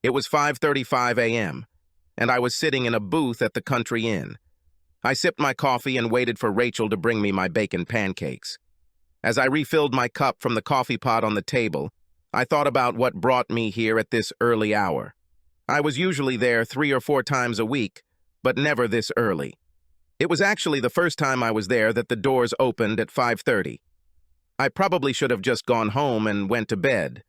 It was 5:35 a.m., and I was sitting in a booth at the country inn. I sipped my coffee and waited for Rachel to bring me my bacon pancakes. As I refilled my cup from the coffee pot on the table, I thought about what brought me here at this early hour. I was usually there 3 or 4 times a week, but never this early. It was actually the first time I was there that the doors opened at 5:30. I probably should have just gone home and went to bed,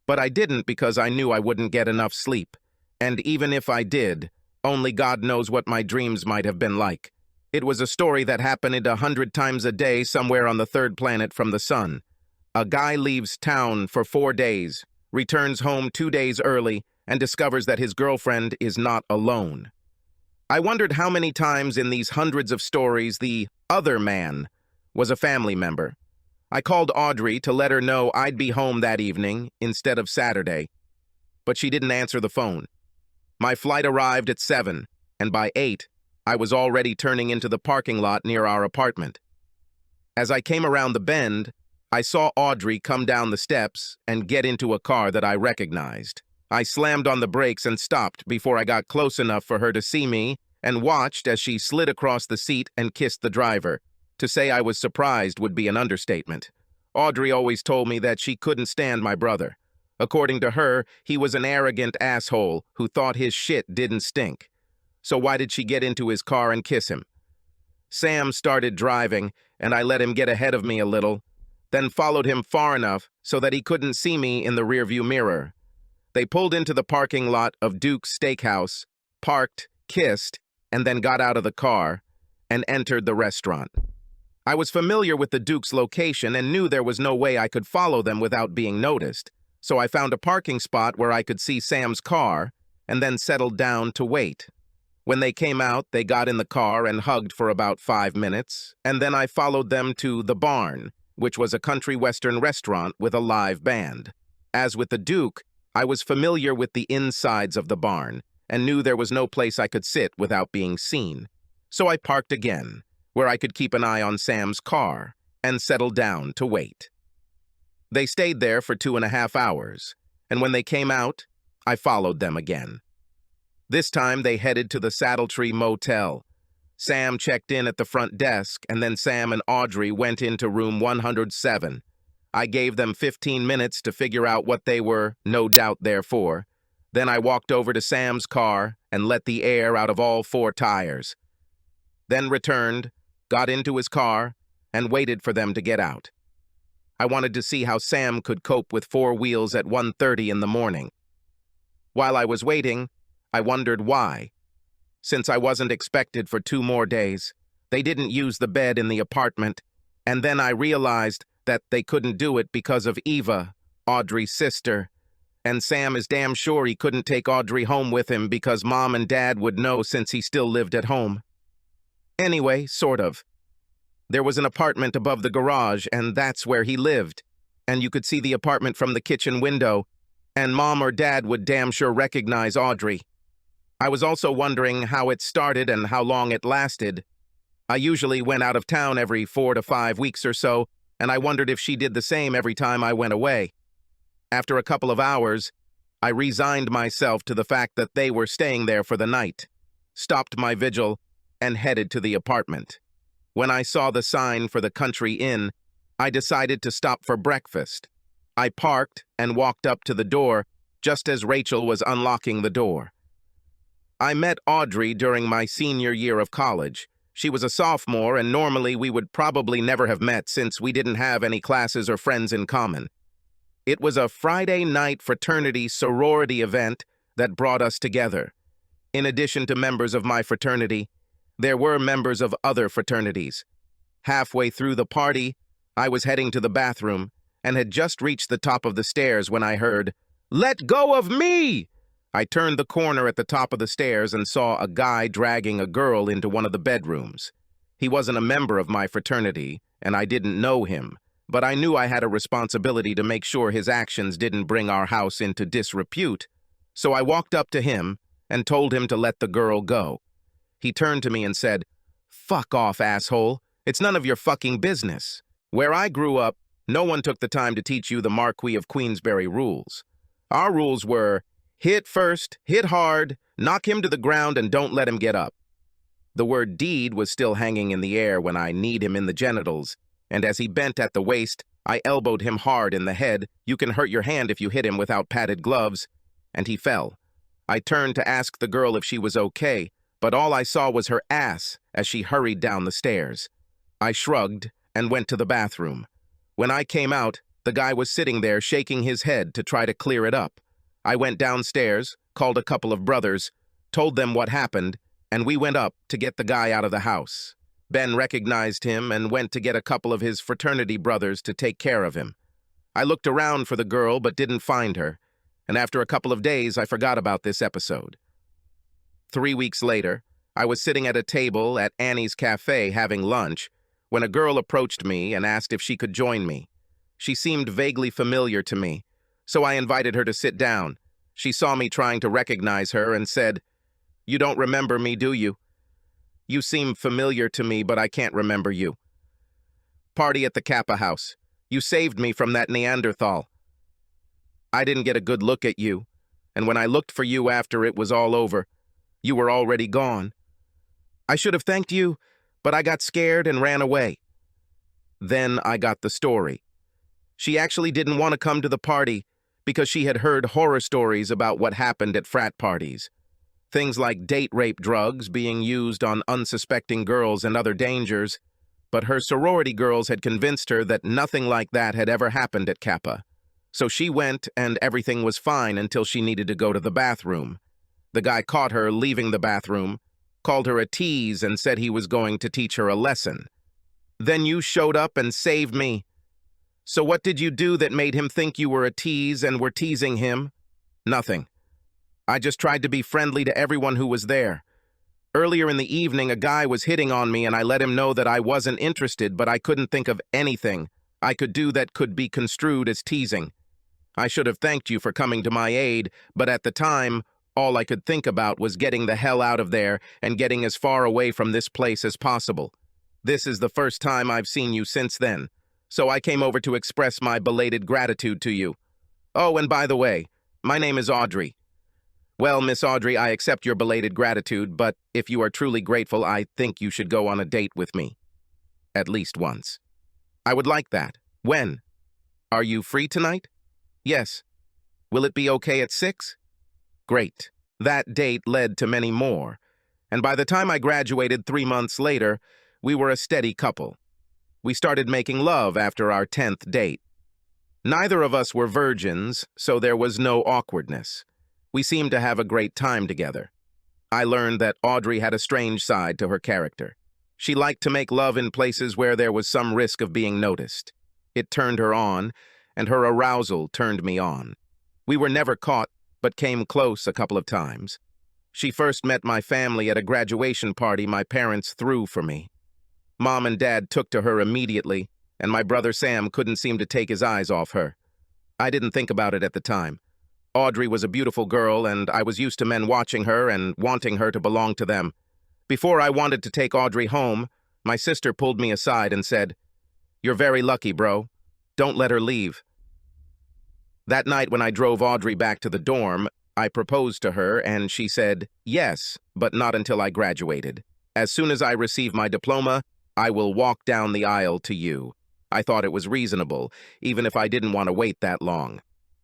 but I didn't because I knew I wouldn't get enough sleep, and even if I did, only God knows what my dreams might have been like. It was a story that happened 100 times a day somewhere on the third planet from the sun. A guy leaves town for 4 days, returns home 2 days early, and discovers that his girlfriend is not alone. I wondered how many times in these hundreds of stories the other man was a family member. I called Audrey to let her know I'd be home that evening instead of Saturday, but she didn't answer the phone. My flight arrived at 7, and by 8, I was already turning into the parking lot near our apartment. As I came around the bend, I saw Audrey come down the steps and get into a car that I recognized. I slammed on the brakes and stopped before I got close enough for her to see me and watched as she slid across the seat and kissed the driver. To say I was surprised would be an understatement. Audrey always told me that she couldn't stand my brother. According to her, he was an arrogant asshole who thought his shit didn't stink. So why did she get into his car and kiss him? Sam started driving, and I let him get ahead of me a little, then followed him far enough so that he couldn't see me in the rearview mirror. They pulled into the parking lot of Duke's Steakhouse, parked, kissed, and then got out of the car and entered the restaurant. I was familiar with the Duke's location and knew there was no way I could follow them without being noticed, so I found a parking spot where I could see Sam's car and then settled down to wait. When they came out, they got in the car and hugged for about 5 minutes, and then I followed them to The Barn, which was a country western restaurant with a live band. As with the Duke, I was familiar with the insides of the barn and knew there was no place I could sit without being seen. So I parked again, where I could keep an eye on Sam's car, and settled down to wait. They stayed there for 2.5 hours, and when they came out, I followed them again. This time they headed to the Saddletree Motel. Sam checked in at the front desk, and then Sam and Audrey went into room 107. I gave them 15 minutes to figure out what they were, no doubt, there for. Then I walked over to Sam's car and let the air out of all 4 tires. Then returned, got into his car, and waited for them to get out. I wanted to see how Sam could cope with 4 wheels at 1:30 in the morning. While I was waiting, I wondered why. Since I wasn't expected for 2 more days, they didn't use the bed in the apartment, and then I realized that they couldn't do it because of Eva, Audrey's sister, and Sam is damn sure he couldn't take Audrey home with him because Mom and Dad would know since he still lived at home. Anyway, sort of. There was an apartment above the garage, and that's where he lived, and you could see the apartment from the kitchen window, and Mom or Dad would damn sure recognize Audrey. I was also wondering how it started and how long it lasted. I usually went out of town every 4 to 5 weeks or so, and I wondered if she did the same every time I went away. After a couple of hours, I resigned myself to the fact that they were staying there for the night, stopped my vigil, and headed to the apartment. When I saw the sign for the country inn, I decided to stop for breakfast. I parked and walked up to the door just as Rachel was unlocking the door. I met Audrey during my senior year of college. She was a sophomore, and normally we would probably never have met since we didn't have any classes or friends in common. It was a Friday night fraternity sorority event that brought us together. In addition to members of my fraternity, there were members of other fraternities. Halfway through the party, I was heading to the bathroom and had just reached the top of the stairs when I heard, "Let go of me!" I turned the corner at the top of the stairs and saw a guy dragging a girl into one of the bedrooms. He wasn't a member of my fraternity, and I didn't know him, but I knew I had a responsibility to make sure his actions didn't bring our house into disrepute, so I walked up to him and told him to let the girl go. He turned to me and said, "Fuck off, asshole. It's none of your fucking business. Where I grew up, no one took the time to teach you the Marquis of Queensberry rules. Our rules were, Hit first, hit hard, knock him to the ground and don't let him get up. The word deed was still hanging in the air when I kneed him in the genitals, and as he bent at the waist, I elbowed him hard in the head. You can hurt your hand if you hit him without padded gloves. And he fell. I turned to ask the girl if she was okay, but all I saw was her ass as she hurried down the stairs. I shrugged and went to the bathroom. When I came out, the guy was sitting there shaking his head to try to clear it up. I went downstairs, called a couple of brothers, told them what happened, and we went up to get the guy out of the house. Ben recognized him and went to get a couple of his fraternity brothers to take care of him. I looked around for the girl but didn't find her, and after a couple of days I forgot about this episode. 3 weeks later, I was sitting at a table at Annie's Cafe having lunch when a girl approached me and asked if she could join me. She seemed vaguely familiar to me, so I invited her to sit down. She saw me trying to recognize her and said, "You don't remember me, do you? You seem familiar to me, but I can't remember you. Party at the Kappa house. You saved me from that Neanderthal. I didn't get a good look at you, and when I looked for you after it was all over, you were already gone. I should have thanked you, but I got scared and ran away." Then I got the story. She actually didn't want to come to the party because she had heard horror stories about what happened at frat parties. Things like date rape drugs being used on unsuspecting girls and other dangers, but her sorority girls had convinced her that nothing like that had ever happened at Kappa. So she went and everything was fine until she needed to go to the bathroom. The guy caught her leaving the bathroom, called her a tease and said he was going to teach her a lesson. Then you showed up and saved me. So what did you do that made him think you were a tease and were teasing him? Nothing. I just tried to be friendly to everyone who was there. Earlier in the evening, a guy was hitting on me and I let him know that I wasn't interested, but I couldn't think of anything I could do that could be construed as teasing. I should have thanked you for coming to my aid, but at the time, all I could think about was getting the hell out of there and getting as far away from this place as possible. This is the first time I've seen you since then, so I came over to express my belated gratitude to you. Oh, and by the way, my name is Audrey. Well, Miss Audrey, I accept your belated gratitude, but if you are truly grateful, I think you should go on a date with me. At least once. I would like that. When? Are you free tonight? Yes. Will it be okay at 6? Great. That date led to many more, and by the time I graduated 3 months later, we were a steady couple. We started making love after our 10th date. Neither of us were virgins, so there was no awkwardness. We seemed to have a great time together. I learned that Audrey had a strange side to her character. She liked to make love in places where there was some risk of being noticed. It turned her on, and her arousal turned me on. We were never caught, but came close a couple of times. She first met my family at a graduation party my parents threw for me. Mom and Dad took to her immediately, and my brother Sam couldn't seem to take his eyes off her. I didn't think about it at the time. Audrey was a beautiful girl, and I was used to men watching her and wanting her to belong to them. Before I wanted to take Audrey home, my sister pulled me aside and said, "You're very lucky, bro. Don't let her leave." That night when I drove Audrey back to the dorm, I proposed to her, and she said, "Yes, but not until I graduated. As soon as I receive my diploma, I will walk down the aisle to you." I thought it was reasonable, even if I didn't want to wait that long.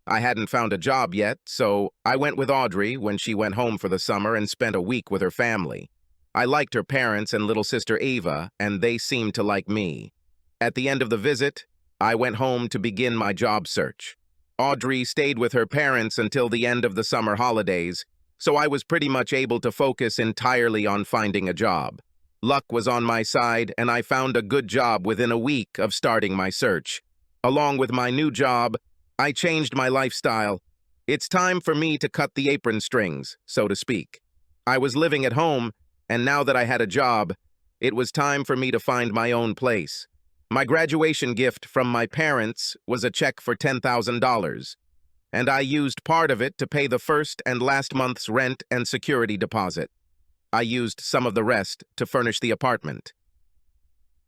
I hadn't found a job yet, so I went with Audrey when she went home for the summer and spent a week with her family. I liked her parents and little sister Ava, and they seemed to like me. At the end of the visit, I went home to begin my job search. Audrey stayed with her parents until the end of the summer holidays, so I was pretty much able to focus entirely on finding a job. Luck was on my side, and I found a good job within a week of starting my search. Along with my new job, I changed my lifestyle. It's time for me to cut the apron strings, so to speak. I was living at home, and now that I had a job, it was time for me to find my own place. My graduation gift from my parents was a check for $10,000, and I used part of it to pay the first and last month's rent and security deposit. I used some of the rest to furnish the apartment.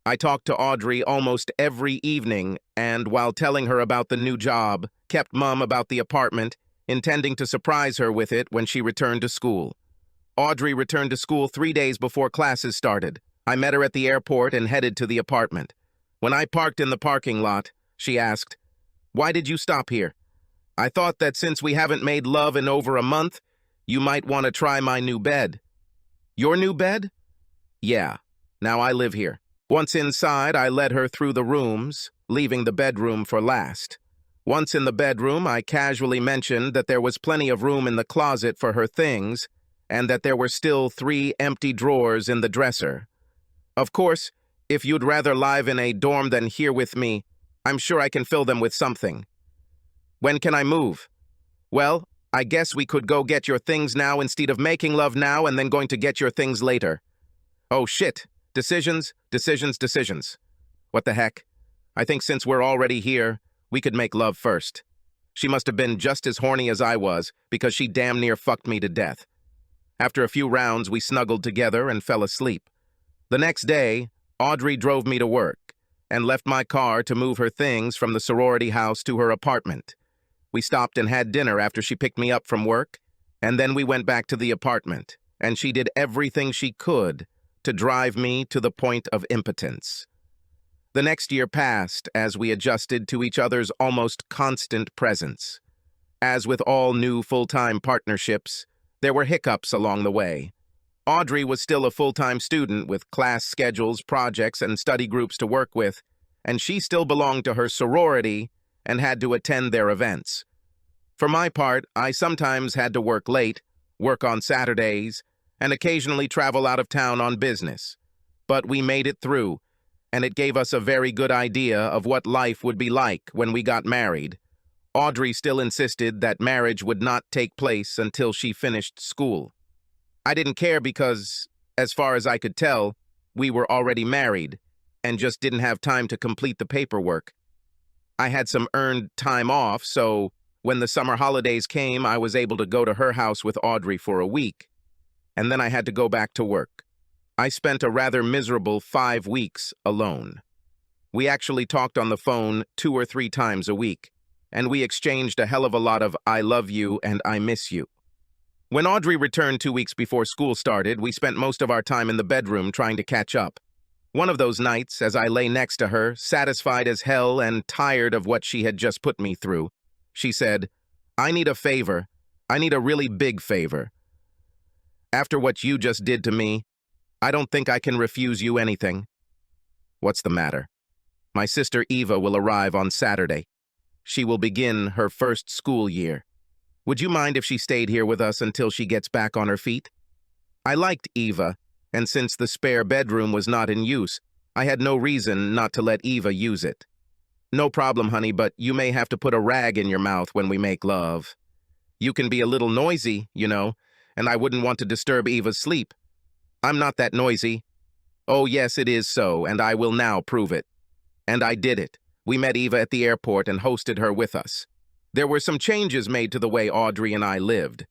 I talked to Audrey almost every evening, and while telling her about the new job, kept mum about the apartment, intending to surprise her with it when she returned to school. Audrey returned to school 3 days before classes started. I met her at the airport and headed to the apartment. When I parked in the parking lot, she asked, "Why did you stop here?" "I thought that since we haven't made love in over a month, you might want to try my new bed." "Your new bed?" "Yeah. Now I live here." Once inside, I led her through the rooms, leaving the bedroom for last. Once in the bedroom, I casually mentioned that there was plenty of room in the closet for her things, and that there were still 3 empty drawers in the dresser. "Of course, if you'd rather live in a dorm than here with me, I'm sure I can fill them with something." "When can I move?" "Well, I guess we could go get your things now instead of making love now and then going to get your things later." "Oh shit. Decisions, decisions, decisions. What the heck? I think since we're already here, we could make love first." She must have been just as horny as I was, because she damn near fucked me to death. After a few rounds, we snuggled together and fell asleep. The next day, Audrey drove me to work and left my car to move her things from the sorority house to her apartment. We stopped and had dinner after she picked me up from work, and then we went back to the apartment, and she did everything she could to drive me to the point of impotence. The next year passed as we adjusted to each other's almost constant presence. As with all new full-time partnerships, there were hiccups along the way. Audrey was still a full-time student with class schedules, projects, and study groups to work with, and she still belonged to her sorority and had to attend their events. For my part, I sometimes had to work late, work on Saturdays, and occasionally travel out of town on business. But we made it through, and it gave us a very good idea of what life would be like when we got married. Audrey still insisted that marriage would not take place until she finished school. I didn't care because, as far as I could tell, we were already married and just didn't have time to complete the paperwork. I had some earned time off, so when the summer holidays came, I was able to go to her house with Audrey for a week, and then I had to go back to work. I spent a rather miserable 5 weeks alone. We actually talked on the phone 2 or 3 times a week, and we exchanged a hell of a lot of "I love you" and "I miss you." When Audrey returned 2 weeks before school started, we spent most of our time in the bedroom trying to catch up. One of those nights, as I lay next to her, satisfied as hell and tired of what she had just put me through, she said, "I need a favor. I need a really big favor. After what you just did to me, I don't think I can refuse you anything." "What's the matter?" "My sister Eva will arrive on Saturday. She will begin her first school year. Would you mind if she stayed here with us until she gets back on her feet?" I liked Eva, and since the spare bedroom was not in use, I had no reason not to let Eva use it. "No problem, honey, but you may have to put a rag in your mouth when we make love. You can be a little noisy, you know, and I wouldn't want to disturb Eva's sleep." "I'm not that noisy." "Oh, yes, it is so, and I will now prove it." And I did it. We met Eva at the airport and hosted her with us. There were some changes made to the way Audrey and I lived.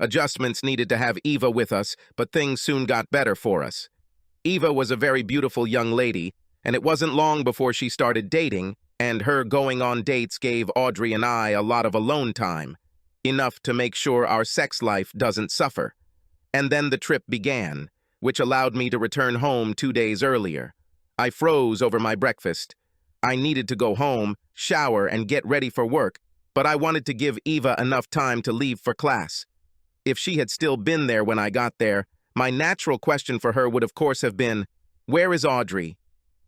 Adjustments needed to have Eva with us, but things soon got better for us. Eva was a very beautiful young lady, and it wasn't long before she started dating, and her going on dates gave Audrey and I a lot of alone time, enough to make sure our sex life doesn't suffer. And then the trip began, which allowed me to return home 2 days earlier. I froze over my breakfast. I needed to go home, shower, and get ready for work, but I wanted to give Eva enough time to leave for class. If she had still been there when I got there, my natural question for her would of course have been, "Where is Audrey?"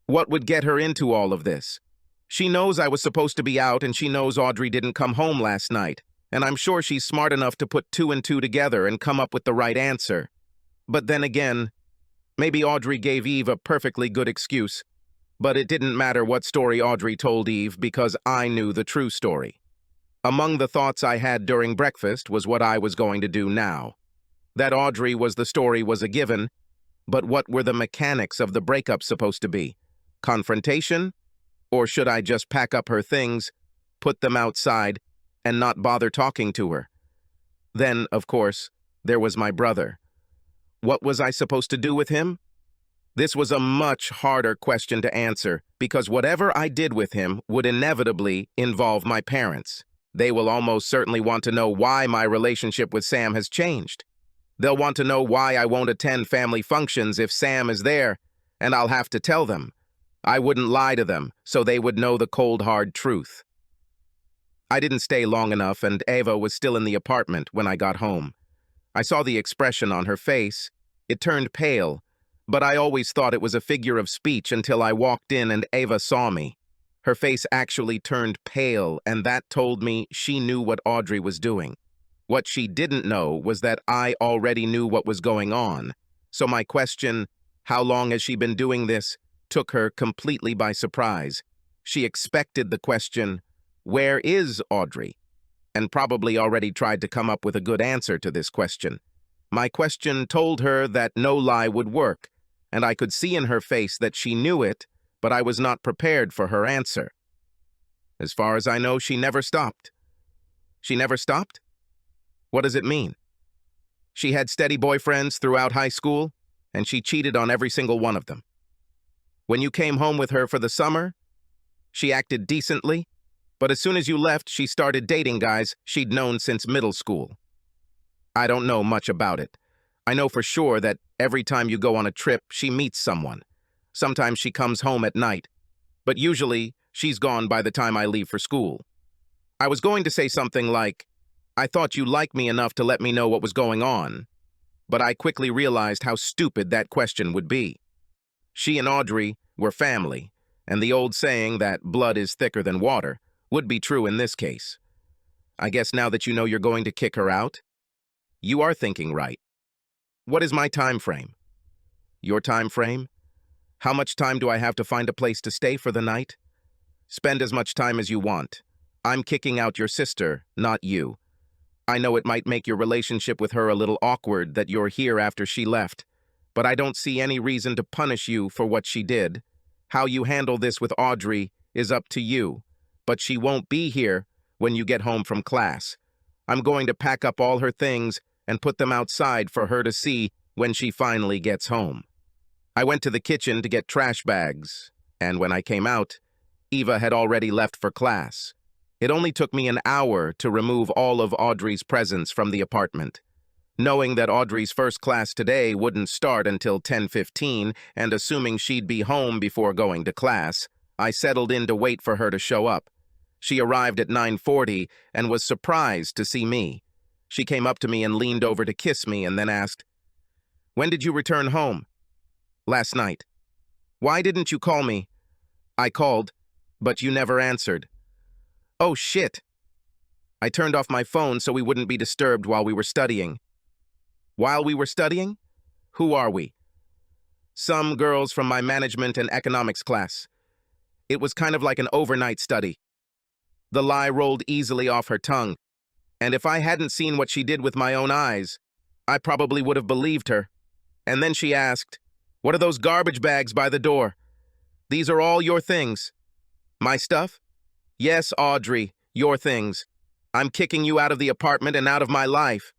What would get her into all of this? She knows I was supposed to be out, and she knows Audrey didn't come home last night, and I'm sure she's smart enough to put 2 and 2 together and come up with the right answer. But then again, maybe Audrey gave Eve a perfectly good excuse, but it didn't matter what story Audrey told Eve because I knew the true story. Among the thoughts I had during breakfast was what I was going to do now. That Audrey was the story was a given, but what were the mechanics of the breakup supposed to be? Confrontation? Or should I just pack up her things, put them outside, and not bother talking to her? Then, of course, there was my brother. What was I supposed to do with him? This was a much harder question to answer because whatever I did with him would inevitably involve my parents. They will almost certainly want to know why my relationship with Sam has changed. They'll want to know why I won't attend family functions if Sam is there, and I'll have to tell them. I wouldn't lie to them, so they would know the cold, hard truth. I didn't stay long enough, and Ava was still in the apartment when I got home. I saw the expression on her face. It turned pale, but I always thought it was a figure of speech until I walked in and Ava saw me. Her face actually turned pale, and that told me she knew what Audrey was doing. What she didn't know was that I already knew what was going on. So my question, how long has she been doing this, took her completely by surprise. She expected the question, where is Audrey? And probably already tried to come up with a good answer to this question. My question told her that no lie would work, and I could see in her face that she knew it, but I was not prepared for her answer. As far as I know, she never stopped. She never stopped? What does it mean? She had steady boyfriends throughout high school, and she cheated on every single one of them. When you came home with her for the summer, she acted decently, but as soon as you left, she started dating guys she'd known since middle school. I don't know much about it. I know for sure that every time you go on a trip, she meets someone. Sometimes she comes home at night, but usually she's gone by the time I leave for school. I was going to say something like, I thought you liked me enough to let me know what was going on, but I quickly realized how stupid that question would be. She and Audrey were family, and the old saying that blood is thicker than water would be true in this case. I guess now that you know you're going to kick her out, you are thinking right. What is my time frame? Your time frame? How much time do I have to find a place to stay for the night? Spend as much time as you want. I'm kicking out your sister, not you. I know it might make your relationship with her a little awkward that you're here after she left, but I don't see any reason to punish you for what she did. How you handle this with Audrey is up to you, but she won't be here when you get home from class. I'm going to pack up all her things and put them outside for her to see when she finally gets home. I went to the kitchen to get trash bags, and when I came out, Eva had already left for class. It only took me an hour to remove all of Audrey's presents from the apartment. Knowing that Audrey's first class today wouldn't start until 10:15, and assuming she'd be home before going to class, I settled in to wait for her to show up. She arrived at 9:40 and was surprised to see me. She came up to me and leaned over to kiss me and then asked, "When did you return home?" "Last night." "Why didn't you call me?" "I called, but you never answered." "Oh, shit." I turned off my phone so we wouldn't be disturbed while we were studying. While we were studying? Who are we? Some girls from my management and economics class. It was kind of like an overnight study. The lie rolled easily off her tongue, and if I hadn't seen what she did with my own eyes, I probably would have believed her. And then she asked, "What are those garbage bags by the door?" "These are all your things." "My stuff?" "Yes, Audrey, your things. I'm kicking you out of the apartment and out of my life.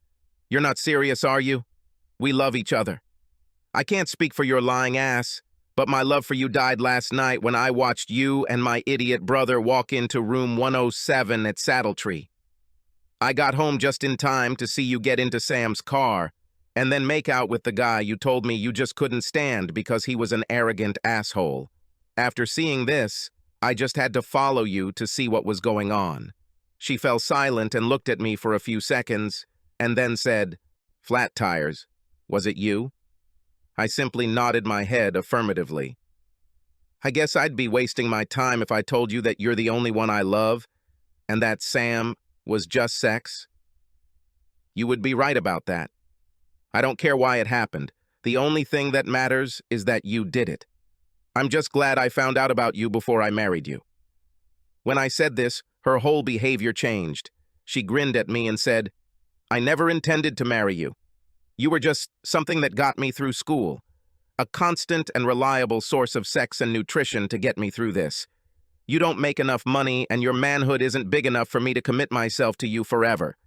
You're not serious, are you? We love each other. I can't speak for your lying ass, but my love for you died last night when I watched you and my idiot brother walk into room 107 at Saddletree. I got home just in time to see you get into Sam's car and then make out with the guy you told me you just couldn't stand because he was an arrogant asshole. After seeing this, I just had to follow you to see what was going on." She fell silent and looked at me for a few seconds, and then said, "Flat tires. Was it you?" I simply nodded my head affirmatively. "I guess I'd be wasting my time if I told you that you're the only one I love, and that Sam was just sex." "You would be right about that. I don't care why it happened. The only thing that matters is that you did it. I'm just glad I found out about you before I married you." When I said this, her whole behavior changed. She grinned at me and said, "I never intended to marry you. You were just something that got me through school. A constant and reliable source of sex and nutrition to get me through this. You don't make enough money, and your manhood isn't big enough for me to commit myself to you forever."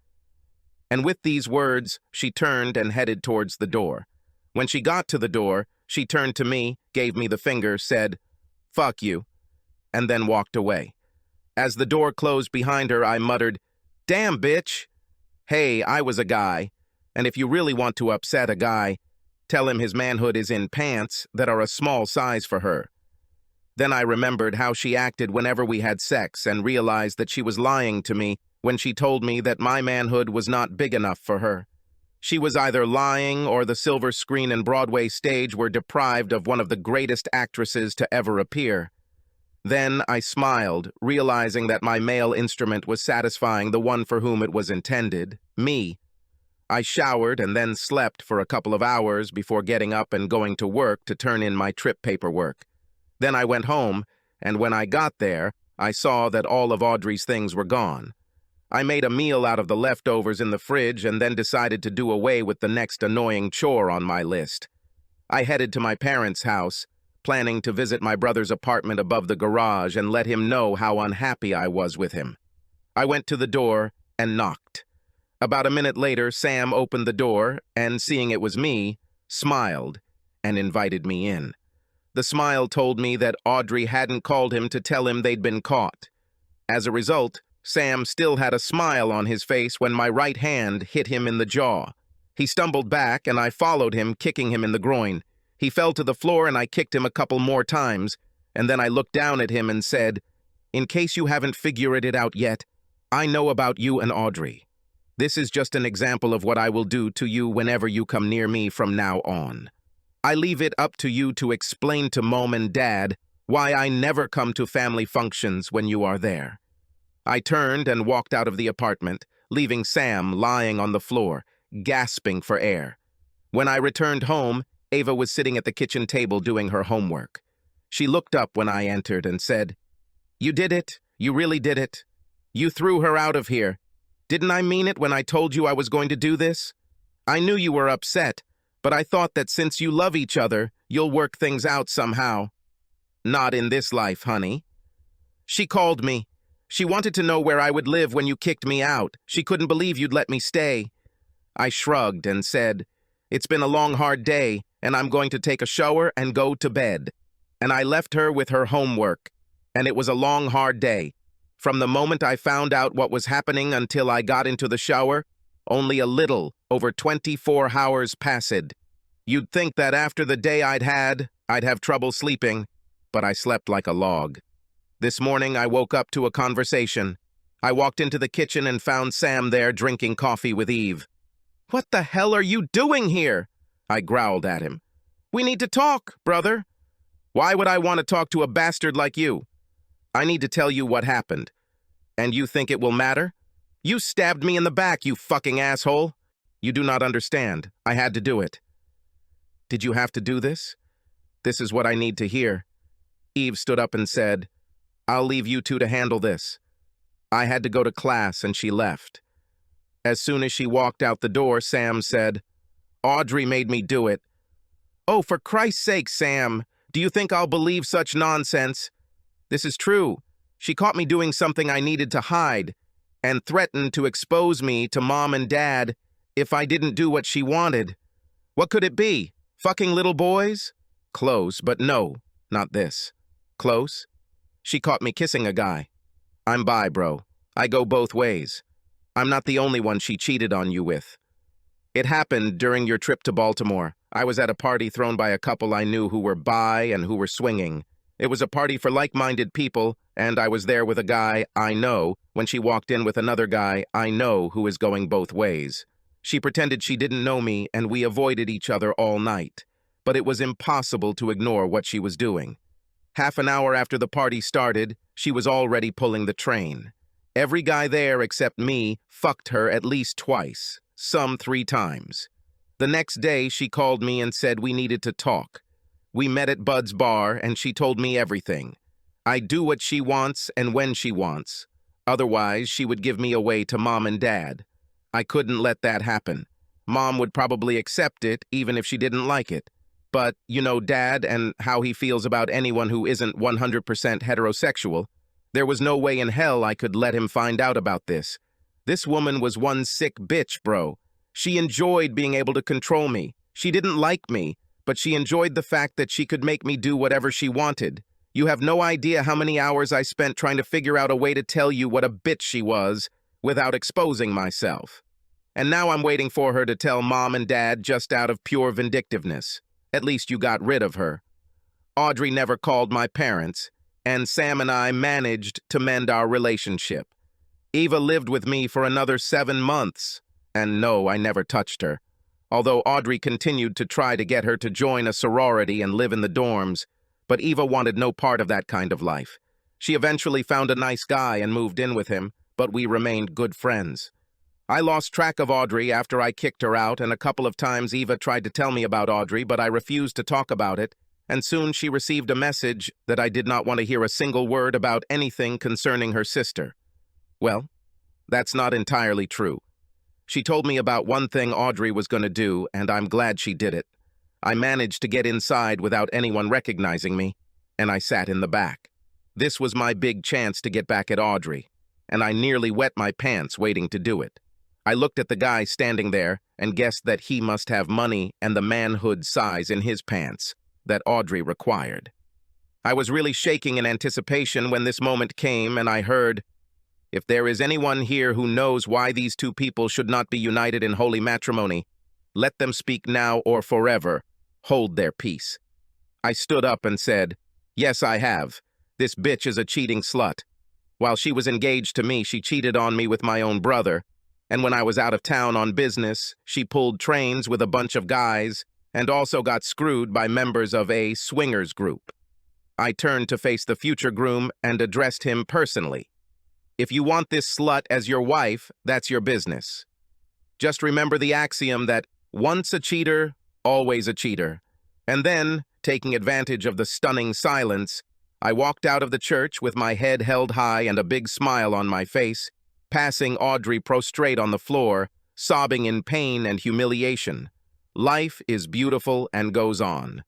And with these words, she turned and headed towards the door. When she got to the door, she turned to me, gave me the finger, said, "Fuck you," and then walked away. As the door closed behind her, I muttered, Damn, bitch. Hey, I was a guy, and if you really want to upset a guy, tell him his manhood is in pants that are a small size for her. Then I remembered how she acted whenever we had sex and realized that she was lying to me when she told me that my manhood was not big enough for her. She was either lying or the silver screen and Broadway stage were deprived of one of the greatest actresses to ever appear. Then I smiled, realizing that my male instrument was satisfying the one for whom it was intended, me. I showered and then slept for a couple of hours before getting up and going to work to turn in my trip paperwork. Then I went home, and when I got there, I saw that all of Audrey's things were gone. I made a meal out of the leftovers in the fridge and then decided to do away with the next annoying chore on my list. I headed to my parents' house, planning to visit my brother's apartment above the garage and let him know how unhappy I was with him. I went to the door and knocked. About a minute later, Sam opened the door and, seeing it was me, smiled and invited me in. The smile told me that Audrey hadn't called him to tell him they'd been caught. As a result, Sam still had a smile on his face when my right hand hit him in the jaw. He stumbled back and I followed him, kicking him in the groin. He fell to the floor and I kicked him a couple more times, and then I looked down at him and said, "In case you haven't figured it out yet, I know about you and Audrey. This is just an example of what I will do to you whenever you come near me from now on. I leave it up to you to explain to Mom and Dad why I never come to family functions when you are there." I turned and walked out of the apartment, leaving Sam lying on the floor, gasping for air. When I returned home, Ava was sitting at the kitchen table doing her homework. She looked up when I entered and said, "You did it. You really did it. You threw her out of here. Didn't I mean it when I told you I was going to do this? I knew you were upset, but I thought that since you love each other, you'll work things out somehow." "Not in this life, honey." "She called me. She wanted to know where I would live when you kicked me out. She couldn't believe you'd let me stay." I shrugged and said, "It's been a long, hard day, and I'm going to take a shower and go to bed." And I left her with her homework, and it was a long, hard day. From the moment I found out what was happening until I got into the shower, only a little over 24 hours passed. You'd think that after the day I'd have trouble sleeping, but I slept like a log. This morning I woke up to a conversation. I walked into the kitchen and found Sam there drinking coffee with Eve. "What the hell are you doing here?" I growled at him. "We need to talk, brother." "Why would I want to talk to a bastard like you?" "I need to tell you what happened." "And you think it will matter?" "You stabbed me in the back, you fucking asshole." "You do not understand. I had to do it." "Did you have to do this?" "This is what I need to hear." Eve stood up and said, "I'll leave you two to handle this." I had to go to class and she left. As soon as she walked out the door, Sam said, "Audrey made me do it." "Oh, for Christ's sake, Sam, do you think I'll believe such nonsense?" "This is true. She caught me doing something I needed to hide and threatened to expose me to Mom and Dad if I didn't do what she wanted." "What could it be? Fucking little boys?" "Close, but no, not this." "Close?" "She caught me kissing a guy." "I'm bi, bro. I go both ways. I'm not the only one she cheated on you with." "It happened during your trip to Baltimore. I was at a party thrown by a couple I knew who were bi and who were swinging. It was a party for like-minded people, and I was there with a guy I know when she walked in with another guy I know who is going both ways. She pretended she didn't know me, and we avoided each other all night. But it was impossible to ignore what she was doing. Half an hour after the party started, she was already pulling the train. Every guy there except me fucked her at least twice, some 3 times. The next day, she called me and said we needed to talk. We met at Bud's bar, and she told me everything. I do what she wants and when she wants. Otherwise, she would give me away to Mom and Dad. I couldn't let that happen. Mom would probably accept it, even if she didn't like it. But, you know Dad and how he feels about anyone who isn't 100% heterosexual. There was no way in hell I could let him find out about this. This woman was one sick bitch, bro. She enjoyed being able to control me. She didn't like me, but she enjoyed the fact that she could make me do whatever she wanted. You have no idea how many hours I spent trying to figure out a way to tell you what a bitch she was, without exposing myself. And now I'm waiting for her to tell Mom and Dad just out of pure vindictiveness. At least you got rid of her. Audrey never called my parents, and Sam and I managed to mend our relationship. Eva lived with me for another 7 months, and no, I never touched her. Although Audrey continued to try to get her to join a sorority and live in the dorms, but Eva wanted no part of that kind of life. She eventually found a nice guy and moved in with him, but we remained good friends. I lost track of Audrey after I kicked her out, and a couple of times Eva tried to tell me about Audrey, but I refused to talk about it, and soon she received a message that I did not want to hear a single word about anything concerning her sister. Well, that's not entirely true. She told me about one thing Audrey was going to do, and I'm glad she did it. I managed to get inside without anyone recognizing me, and I sat in the back. This was my big chance to get back at Audrey, and I nearly wet my pants waiting to do it. I looked at the guy standing there and guessed that he must have money and the manhood size in his pants that Audrey required. I was really shaking in anticipation when this moment came, and I heard, "If there is anyone here who knows why these two people should not be united in holy matrimony, let them speak now or forever hold their peace." I stood up and said, "Yes, I have. This bitch is a cheating slut. While she was engaged to me, she cheated on me with my own brother. And when I was out of town on business, she pulled trains with a bunch of guys and also got screwed by members of a swingers group." I turned to face the future groom and addressed him personally. "If you want this slut as your wife, that's your business. Just remember the axiom that once a cheater, always a cheater." And then, taking advantage of the stunning silence, I walked out of the church with my head held high and a big smile on my face, passing Audrey prostrate on the floor, sobbing in pain and humiliation. Life is beautiful and goes on.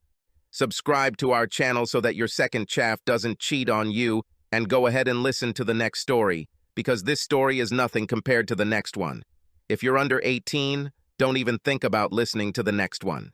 Subscribe to our channel so that your second chaff doesn't cheat on you, and go ahead and listen to the next story, because this story is nothing compared to the next one. If you're under 18, don't even think about listening to the next one.